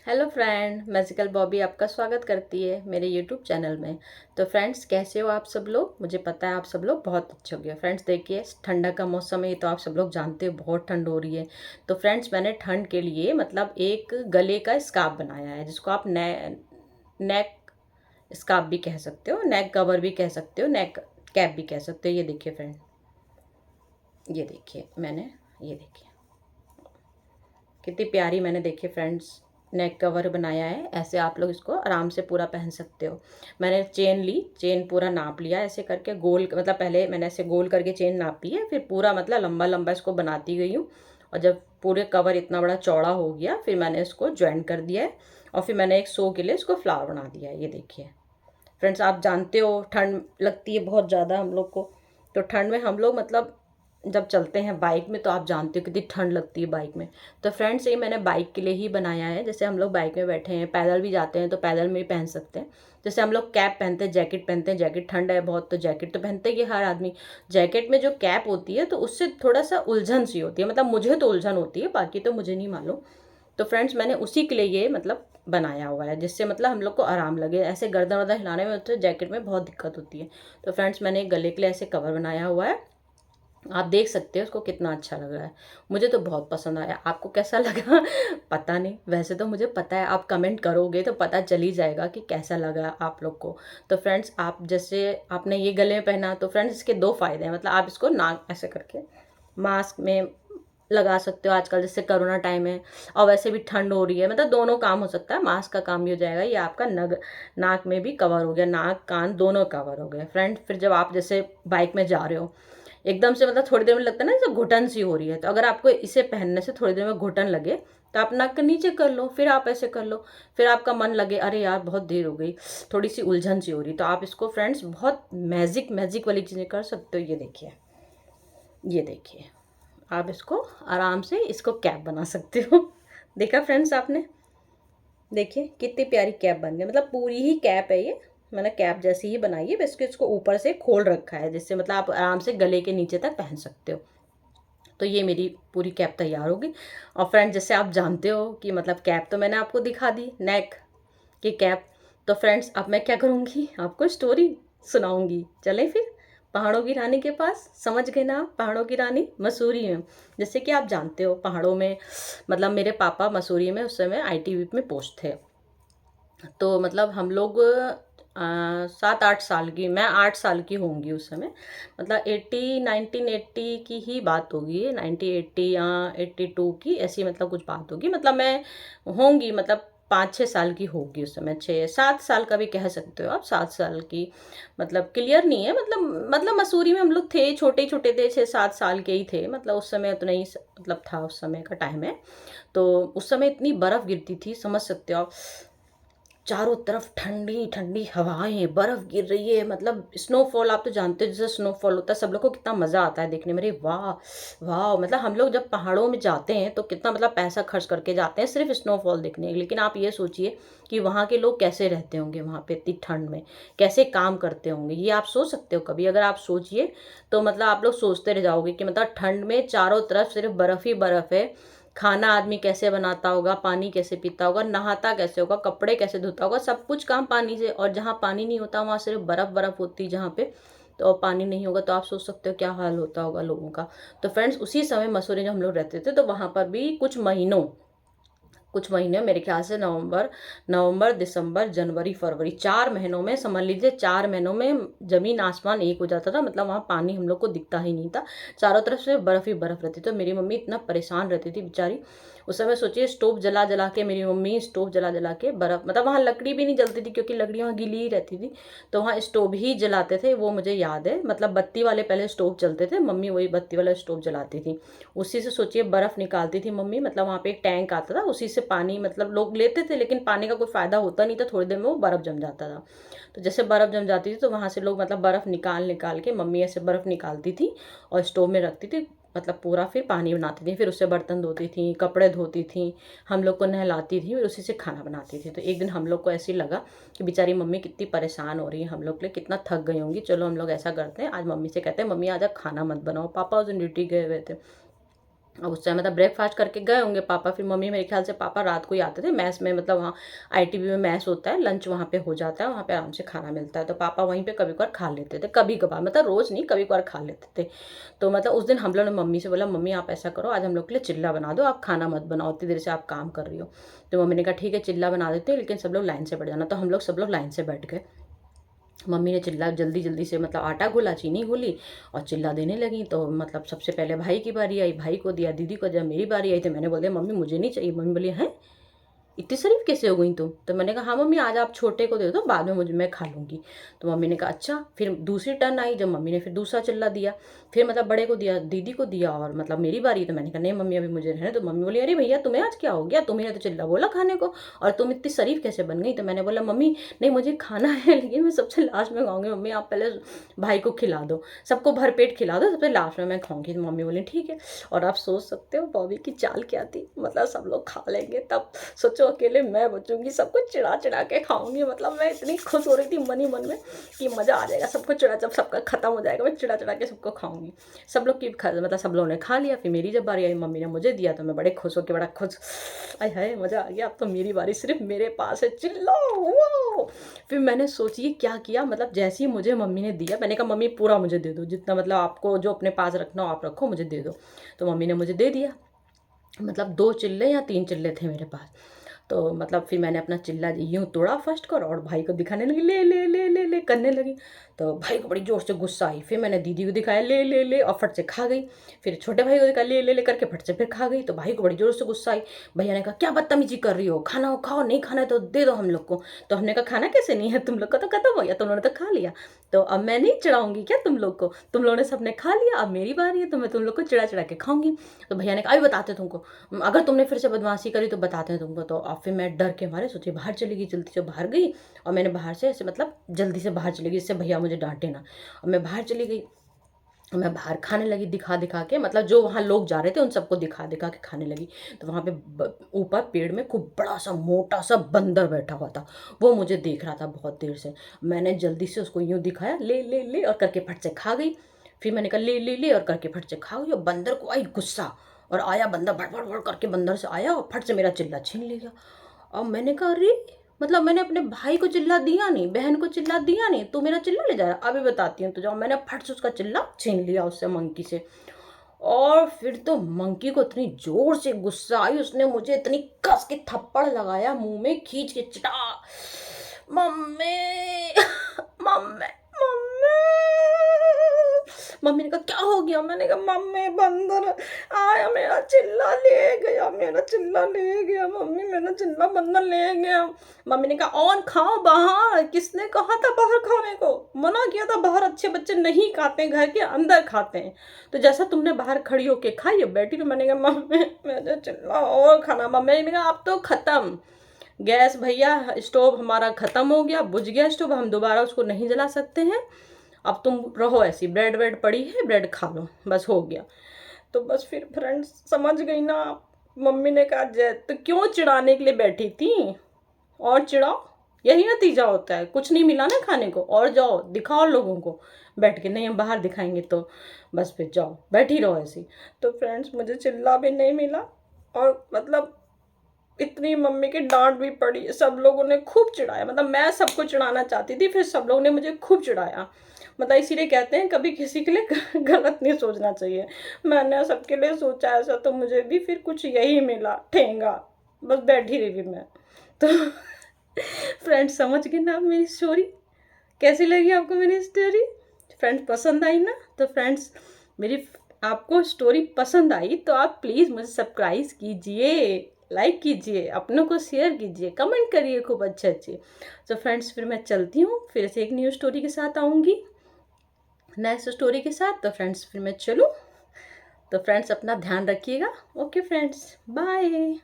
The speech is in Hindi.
हेलो फ्रेंड, मैजिकल बॉबी आपका स्वागत करती है मेरे यूट्यूब चैनल में। तो फ्रेंड्स, कैसे हो आप सब लोग? मुझे पता है आप सब लोग बहुत अच्छे हो गए। फ्रेंड्स देखिए, ठंडा का मौसम है, ये तो आप सब लोग जानते हो, बहुत ठंड हो रही है। तो फ्रेंड्स, मैंने ठंड के लिए मतलब एक गले का स्कार्फ बनाया है, जिसको आप नेक स्कार्फ भी कह सकते हो, नेक कवर भी कह सकते हो, नेक कैप भी कह सकते हो। ये देखिए फ्रेंड, ये देखिए ये देखिए कितनी प्यारी मैंने देखिए फ्रेंड्स नेक कवर बनाया है। ऐसे आप लोग इसको आराम से पूरा पहन सकते हो। मैंने चेन ली, चेन पूरा नाप लिया ऐसे करके गोल, मतलब पहले मैंने ऐसे गोल करके चेन नापी है, फिर पूरा मतलब लंबा लंबा इसको बनाती गई हूँ। और जब पूरे कवर इतना बड़ा चौड़ा हो गया, फिर मैंने इसको ज्वाइन कर दिया है। और फिर मैंने एक शो के लिए इसको फ्लावर बना दिया है। ये देखिए फ्रेंड्स, आप जानते हो ठंड लगती है बहुत ज़्यादा हम लोग को। तो ठंड में हम लोग मतलब जब चलते हैं बाइक में, तो आप जानते हो कितनी ठंड लगती है बाइक में। तो फ्रेंड्स, ये मैंने बाइक के लिए ही बनाया है। जैसे हम लोग बाइक में बैठे हैं, पैदल भी जाते हैं, तो पैदल में भी पहन सकते हैं। जैसे हम लोग कैप पहनते हैं, जैकेट पहनते हैं, जैकेट ठंड है बहुत तो जैकेट तो पहनते ही है हर आदमी। जैकेट में जो कैप होती है, तो उससे थोड़ा सा उलझन सी होती है, मतलब मुझे तो उलझन होती है, बाकी तो मुझे नहीं मालूम। तो फ्रेंड्स, मैंने उसी के लिए ये मतलब बनाया हुआ है, जिससे मतलब हम लोग को आराम लगे। ऐसे गर्दन वर्दन हिलाने में तो जैकेट में बहुत दिक्कत होती है। तो फ्रेंड्स, मैंने गले के लिए ऐसे कवर बनाया हुआ है। आप देख सकते हो उसको, कितना अच्छा लग रहा है। मुझे तो बहुत पसंद आया, आपको कैसा लगा? पता नहीं, वैसे तो मुझे पता है, आप कमेंट करोगे तो पता चल ही जाएगा कि कैसा लगा आप लोग को। तो फ्रेंड्स, आप जैसे आपने ये गले में पहना, तो फ्रेंड्स इसके दो फायदे हैं। मतलब आप इसको नाक ऐसे करके मास्क में लगा सकते हो, आजकल जैसे कोरोना टाइम है और वैसे भी ठंड हो रही है, मतलब दोनों काम हो सकता है। मास्क का काम भी हो जाएगा, ये आपका नाक में भी कवर हो गया, नाक कान दोनों कवर हो गए। फ्रेंड, फिर जब आप जैसे बाइक में जा रहे हो, एकदम से मतलब थोड़ी देर में लगता है ना जैसे घुटन सी हो रही है, तो अगर आपको इसे पहनने से थोड़ी देर में घुटन लगे, तो आप नाक के नीचे कर लो, फिर आप ऐसे कर लो। फिर आपका मन लगे अरे यार बहुत देर हो गई, थोड़ी सी उलझन सी हो रही, तो आप इसको फ्रेंड्स बहुत मैजिक मैजिक वाली चीज़ें कर सकते हो। ये देखिए, ये देखिए, आप इसको आराम से इसको कैप बना सकते हो। देखा फ्रेंड्स आपने? देखिए कितनी प्यारी कैप बन गई, मतलब पूरी ही कैप है ये। मैंने कैप जैसी ही बनाई है, बस इसको ऊपर से खोल रखा है, जिससे मतलब आप आराम से गले के नीचे तक पहन सकते हो। तो ये मेरी पूरी कैप तैयार होगी। और फ्रेंड, जैसे आप जानते हो कि मतलब कैप तो मैंने आपको दिखा दी, नेक की कैप। तो फ्रेंड्स, अब मैं क्या करूँगी, आपको स्टोरी सुनाऊंगी। चलें फिर पहाड़ों की रानी के पास। समझ गए ना आप? पहाड़ों की रानी मसूरी में। जैसे कि आप जानते हो पहाड़ों में, मतलब मेरे पापा मसूरी में उस समय ITBP में पोस्ट थे। तो मतलब हम लोग 7-8 साल की, मैं 8 साल की होंगी उस समय, मतलब 1980 की ही बात होगी, 1980 या 82 की ऐसी मतलब कुछ बात होगी। मतलब मैं होंगी मतलब 5-6 साल की होगी उस समय, 6-7 साल का भी कह सकते हो आप, 7 साल की। मतलब क्लियर नहीं है, मतलब मसूरी में हम लोग थे, छोटे छोटे थे, 6-7 साल के ही थे, मतलब उस समय उतना ही मतलब था, उस समय का टाइम है। तो उस समय इतनी बर्फ़ गिरती थी, समझ सकते हो आप। चारों तरफ ठंडी ठंडी हवाएं, बर्फ गिर रही है, मतलब स्नोफॉल। आप तो जानते हो जैसे स्नोफॉल होता है, सब लोग को कितना मजा आता है देखने में। अरे वाह वाह, मतलब हम लोग जब पहाड़ों में जाते हैं तो कितना मतलब पैसा खर्च करके जाते हैं सिर्फ स्नोफॉल देखने के लिए। लेकिन आप ये सोचिए कि वहाँ के लोग कैसे रहते होंगे, वहाँ पे इतनी ठंड में कैसे काम करते होंगे, ये आप सोच सकते हो कभी? अगर आप सोचिए तो मतलब आप लोग सोचते रह जाओगे कि मतलब ठंड में चारों तरफ सिर्फ बर्फ ही बर्फ है। खाना आदमी कैसे बनाता होगा, पानी कैसे पीता होगा, नहाता कैसे होगा, कपड़े कैसे धोता होगा, सब कुछ काम पानी से। और जहाँ पानी नहीं होता वहाँ सिर्फ बर्फ बर्फ होती है जहाँ पे, तो पानी नहीं होगा, तो आप सोच सकते हो क्या हाल होता होगा लोगों का। तो फ्रेंड्स, उसी समय मसूरी जब हम लोग रहते थे, तो वहाँ पर भी कुछ महीने मेरे ख्याल से नवंबर नवंबर दिसंबर जनवरी फरवरी, 4 महीनों में समझ लीजिए, 4 महीनों में जमीन आसमान एक हो जाता था। मतलब वहाँ पानी हम लोग को दिखता ही नहीं था, चारों तरफ से बर्फ ही बर्फ रहती। तो मेरी मम्मी इतना परेशान रहती थी बेचारी। उस समय सोचिए, स्टोव जला जला के, मेरी मम्मी स्टोव जला जला के बर्फ, मतलब वहाँ लकड़ी भी नहीं जलती थी क्योंकि लकड़ी वहाँ गीली ही रहती थी, तो वहाँ स्टोव ही जलाते थे, वो मुझे याद है। मतलब बत्ती वाले पहले स्टोव चलते थे, मम्मी वही बत्ती वाला स्टोव जलाती थी। उसी से सोचिए बर्फ निकालती थी मम्मी। मतलब वहाँ पे एक टैंक आता था, उसी से पानी मतलब लोग लेते थे, लेकिन पानी का कोई फायदा होता नहीं था, थोड़ी देर में वो बर्फ जम जाता था। तो जैसे बर्फ जम जाती थी, तो वहाँ से लोग मतलब बर्फ निकाल निकाल के, मम्मी ऐसे बर्फ निकालती थी और स्टोव में रखती थी, मतलब पूरा फिर पानी बनाती थी, फिर उससे बर्तन धोती थी, कपड़े धोती थी, हम लोग को नहलाती थी, फिर उसी से खाना बनाती थी। तो एक दिन हम लोग को ऐसे ही लगा कि बेचारी मम्मी कितनी परेशान हो रही है, हम लोग के लिए कितना थक गई होंगी, चलो हम लोग ऐसा करते हैं, आज मम्मी से कहते हैं मम्मी आज आप खाना मत बनाओ। पापा उस दिन ड्यूटी गए हुए थे, अब उस टाइम मतलब ब्रेकफास्ट करके गए होंगे पापा, फिर मम्मी, मेरे ख्याल से पापा रात को ही आते थे मैस में, मतलब वहाँ आईटीबी में मैस होता है, लंच वहाँ पे हो जाता है, वहाँ पे आराम से खाना मिलता है, तो पापा वहीं पे कभी कभार खा लेते थे, कभी कभार मतलब रोज़ नहीं, कभी कभार खा लेते थे। तो मतलब उस दिन हम लोग ने मम्मी से बोला, मम्मी आप ऐसा करो, आज हम लोग के लिए चिल्ला बना दो, आप खाना मत बनाओ, उतनी देर से आप काम कर रही हो। तो मम्मी ने कहा ठीक है चिल्ला बना देते हो, लेकिन सब लोग लाइन से बैठ जाना। तो हम लोग सब लोग लाइन से बैठ गए। मम्मी ने चिल्ला जल्दी जल्दी से मतलब आटा घोला, चीनी घोली और चिल्ला देने लगी। तो मतलब सबसे पहले भाई की बारी आई, भाई को दिया, दीदी को, जब मेरी बारी आई तो मैंने बोल दिया मम्मी मुझे नहीं चाहिए। मम्मी बोली हैं इतनी शरीफ कैसे हो गई तुम? तो मैंने कहा हाँ मम्मी आज आप छोटे को दे दो, बाद में मुझे मैं खा लूँगी। तो मम्मी ने कहा अच्छा। फिर दूसरी टर्न आई जब मम्मी ने फिर दूसरा चिल्ला दिया, फिर मतलब बड़े को दिया, दीदी को दिया, और मतलब मेरी बारी। तो मैंने कहा नहीं मम्मी अभी मुझे रहने। तो मम्मी बोली अरे भैया तुम्हें आज क्या हो गया, तुम्हें तो चिल्ला बोला खाने को और तुम इतनी शरीफ कैसे बन गई? तो मैंने बोला मम्मी नहीं मुझे खाना है, लेकिन मैं सबसे लास्ट में खाऊंगी। मम्मी आप पहले भाई को खिला दो, सबको भरपेट खिला दो, सबसे लास्ट में मैं खाऊंगी। तो मम्मी बोली ठीक है। और आप सोच सकते हो बॉबी की चाल क्या थी, मतलब सब लोग खा लेंगे तब सोचो अकेले मैं बचूंगी, सब कुछ चिढ़ा चिढ़ा के खाऊंगी। मतलब मैं इतनी खुश हो रही थी मन ही मन में कि मज़ा आ जाएगा, सबको चिढ़ा, जब सबका खत्म हो जाएगा मैं चिढ़ा चिढ़ा के सबको खाऊंगी। सब लोग की मतलब सब लोगों ने खा लिया, फिर मेरी जब बारी आई मम्मी ने मुझे दिया, तो मैं बड़े खुश होकर, बड़ा खुश, आय हाय मज़ा आ गया, अब तो मेरी बारी, सिर्फ मेरे पास है, चिल्लाओ। फिर मैंने सोचिए क्या किया, मतलब जैसे ही मुझे मम्मी ने दिया, मैंने कहा मम्मी पूरा मुझे दे दो, जितना मतलब आपको जो अपने पास रखना हो आप रखो, मुझे दे दो। तो मम्मी ने मुझे दे दिया, मतलब 2 चिल्ले या 3 चिल्ले थे मेरे पास। तो मतलब फिर मैंने अपना चिल्ला यूँ तोड़ा फर्स्ट कर और भाई को दिखाने लगी, ले ले ले ले ले करने लगी। तो भाई को बड़ी ज़ोर से गुस्सा आई, फिर मैंने दीदी को दिखाया, ले ले ले, और फट से खा गई। फिर छोटे भाई को दिखाया, ले ले ले करके फट से फिर खा गई। तो भाई को बड़ी ज़ोर से गुस्सा आई। भैया ने कहा क्या बदतमीजी कर रही हो, खाना हो खाओ, नहीं खाना है तो दे दो हम लोग को। तो हमने कहा खाना कैसे नहीं है, तुम लोग का तो खत्म हो गया, तुम लोगों ने तो खा लिया, तो अब मैं नहीं चिढ़ाऊंगी क्या तुम लोग को, तुम लोगों ने सबने खा लिया, अब मेरी बारी है, तो मैं तुम लोग को चिढ़ा चिढ़ा के खाऊंगी। तो भैया ने कहा अभी बताते तुमको, अगर तुमने फिर से बदमाशी करी तो बताते हैं तुमको। तो अब फिर मैं डर के मारे सोची बाहर चली गई, जल्दी से बाहर गई, और मैंने बाहर से ऐसे मतलब जल्दी से बाहर चली गई, जिससे भैया मुझे डांटे ना। और मैं बाहर चली गई, मैं बाहर खाने लगी दिखा दिखा के, मतलब जो वहाँ लोग जा रहे थे उन सबको दिखा दिखा के खाने लगी। तो वहाँ पे ऊपर पेड़ में खूब बड़ा सा मोटा सा बंदर बैठा हुआ था, वो मुझे देख रहा था बहुत देर से। मैंने जल्दी से उसको यूँ दिखाया, ले ले ले, और करके फट से खा गई। फिर मैंने कहा ले ले ले, और करके फट से खा गई। और बंदर को आई गुस्सा, और आया बंदर, भड़ भड़ भड़ करके बंदर से आया और फट से मेरा चिल्ला छीन लिया। अब मैंने कहा अरे, मतलब मैंने अपने भाई को चिल्ला दिया नहीं, बहन को चिल्ला दिया नहीं, तू मेरा चिल्ला ले जा रहा, अभी बताती हूँ तो जाओ। मैंने फट से उसका चिल्ला छीन लिया उससे, मंकी से। और फिर तो मंकी को इतनी जोर से गुस्सा आई, उसने मुझे इतनी कस के थप्पड़ लगाया मुंह में, खींच के चिटा, मम्मी मम्मी मम्मी। मम्मी ने कहा क्या हो गया, मैंने कहा मम्मी बंदर आया, मेरा चिल्ला ले गया, मेरा चिल्ला ले गया, मम्मी मेरा चिल्ला बंदर ले गया। मम्मी ने कहा और खाओ बाहर, किसने कहा था बाहर खाने को, मना किया था, बाहर अच्छे बच्चे नहीं खाते, घर के अंदर खाते हैं, तो जैसा तुमने बाहर खड़ी होके खाई बैठी। तो मैंने कहा मम्मी मेरा चिल्ला और खाना। मम्मी ने कहा अब तो खत्म, गैस भैया स्टोव हमारा ख़त्म हो गया, बुझ गया स्टोव, हम दोबारा उसको नहीं जला सकते हैं, अब तुम रहो ऐसी, ब्रेड वेड पड़ी है, ब्रेड खा लो, बस हो गया। तो बस फिर फ्रेंड्स समझ गई ना आप। मम्मी ने कहा जय तो क्यों चिढ़ाने के लिए बैठी थी, और चिढ़ाओ, यही नतीजा होता है, कुछ नहीं मिला ना खाने को, और जाओ दिखाओ लोगों को बैठ के, नहीं हम बाहर दिखाएंगे तो बस फिर जाओ बैठी रहो ऐसी। तो फ्रेंड्स मुझे चिल्ला भी नहीं मिला, और मतलब इतनी मम्मी की डांट भी पड़ी, सब लोगों ने खूब चिढ़ाया, मतलब मैं सबको चिढ़ाना चाहती थी, फिर सब लोगों ने मुझे खूब चिढ़ाया। मतलब इसीलिए कहते हैं कभी किसी के लिए गलत नहीं सोचना चाहिए, मैंने सबके लिए सोचा ऐसा, तो मुझे भी फिर कुछ यही मिला, ठेंगा, बस बैठी रही मैं। तो फ्रेंड्स समझ गए ना आप मेरी स्टोरी, कैसी लगी आपको मेरी स्टोरी? फ्रेंड्स पसंद आई ना? तो फ्रेंड्स मेरी आपको स्टोरी पसंद आई तो आप प्लीज़ मुझे सब्सक्राइब कीजिए, लाइक कीजिए, अपनों को शेयर कीजिए, कमेंट करिए खूब अच्छे अच्छे। तो फ्रेंड्स फिर मैं चलती हूँ, फिर से एक न्यू स्टोरी के साथ आऊँगी, नेक्स्ट स्टोरी के साथ। तो फ्रेंड्स फिर मैं चलूँ, तो फ्रेंड्स अपना ध्यान रखिएगा। Okay friends, bye.